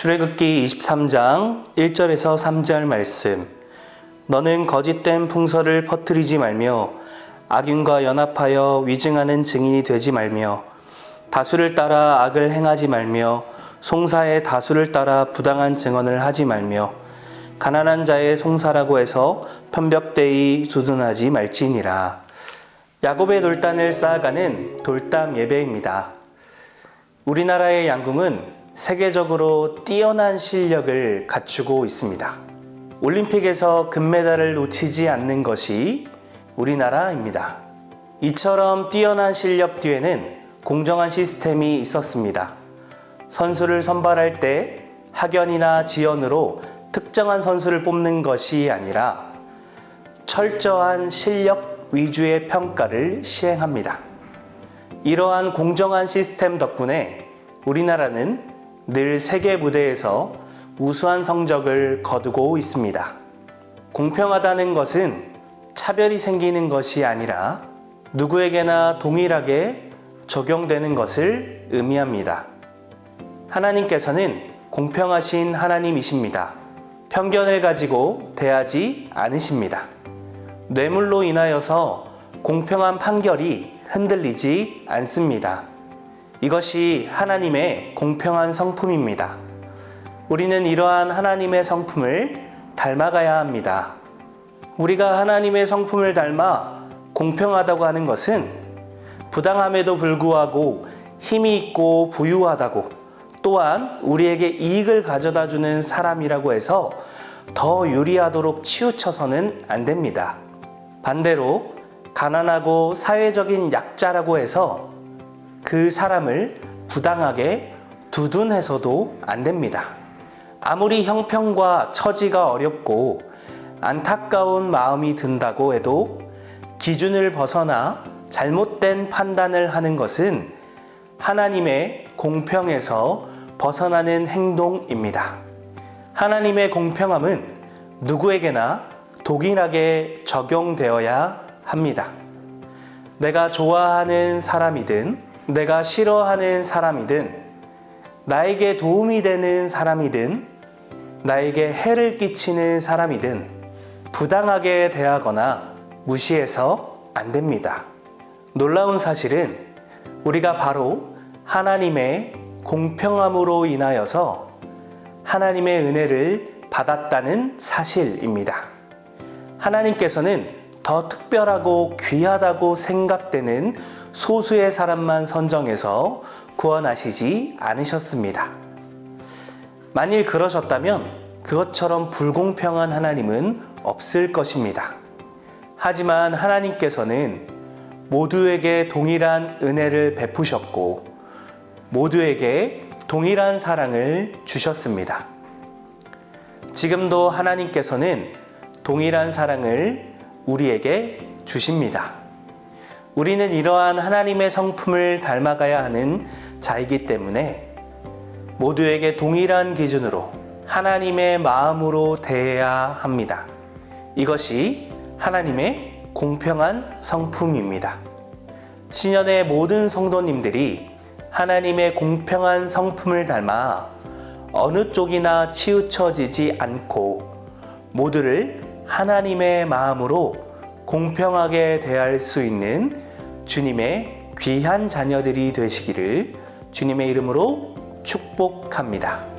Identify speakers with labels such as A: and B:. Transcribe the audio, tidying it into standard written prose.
A: 출애굽기 23장 1절에서 3절 말씀. 너는 거짓된 풍설을 퍼뜨리지 말며 악인과 연합하여 위증하는 증인이 되지 말며 다수를 따라 악을 행하지 말며 송사의 다수를 따라 부당한 증언을 하지 말며 가난한 자의 송사라고 해서 편벽되이 두둔하지 말지니라. 야곱의 돌단을 쌓아가는 돌담 예배입니다. 우리나라의 양궁은 세계적으로 뛰어난 실력을 갖추고 있습니다. 올림픽에서 금메달을 놓치지 않는 것이 우리나라입니다. 이처럼 뛰어난 실력 뒤에는 공정한 시스템이 있었습니다. 선수를 선발할 때 학연이나 지연으로 특정한 선수를 뽑는 것이 아니라 철저한 실력 위주의 평가를 시행합니다. 이러한 공정한 시스템 덕분에 우리나라는 늘 세계 무대에서 우수한 성적을 거두고 있습니다. 공평하다는 것은 차별이 생기는 것이 아니라 누구에게나 동일하게 적용되는 것을 의미합니다. 하나님께서는 공평하신 하나님이십니다. 편견을 가지고 대하지 않으십니다. 뇌물로 인하여서 공평한 판결이 흔들리지 않습니다. 이것이 하나님의 공평한 성품입니다. 우리는 이러한 하나님의 성품을 닮아가야 합니다. 우리가 하나님의 성품을 닮아 공평하다고 하는 것은 부당함에도 불구하고 힘이 있고 부유하다고 또한 우리에게 이익을 가져다 주는 사람이라고 해서 더 유리하도록 치우쳐서는 안 됩니다. 반대로 가난하고 사회적인 약자라고 해서 그 사람을 부당하게 두둔해서도 안 됩니다. 아무리 형편과 처지가 어렵고 안타까운 마음이 든다고 해도 기준을 벗어나 잘못된 판단을 하는 것은 하나님의 공평에서 벗어나는 행동입니다. 하나님의 공평함은 누구에게나 동일하게 적용되어야 합니다. 내가 좋아하는 사람이든 내가 싫어하는 사람이든 나에게 도움이 되는 사람이든 나에게 해를 끼치는 사람이든 부당하게 대하거나 무시해서 안 됩니다. 놀라운 사실은 우리가 바로 하나님의 공평함으로 인하여서 하나님의 은혜를 받았다는 사실입니다. 하나님께서는 더 특별하고 귀하다고 생각되는 소수의 사람만 선정해서 구원하시지 않으셨습니다. 만일 그러셨다면 그것처럼 불공평한 하나님은 없을 것입니다. 하지만 하나님께서는 모두에게 동일한 은혜를 베푸셨고 모두에게 동일한 사랑을 주셨습니다. 지금도 하나님께서는 동일한 사랑을 우리에게 주십니다. 우리는 이러한 하나님의 성품을 닮아가야 하는 자이기 때문에 모두에게 동일한 기준으로 하나님의 마음으로 대해야 합니다. 이것이 하나님의 공평한 성품입니다. 신년의 모든 성도님들이 하나님의 공평한 성품을 닮아 어느 쪽이나 치우쳐지지 않고 모두를 하나님의 마음으로 공평하게 대할 수 있는 주님의 귀한 자녀들이 되시기를 주님의 이름으로 축복합니다.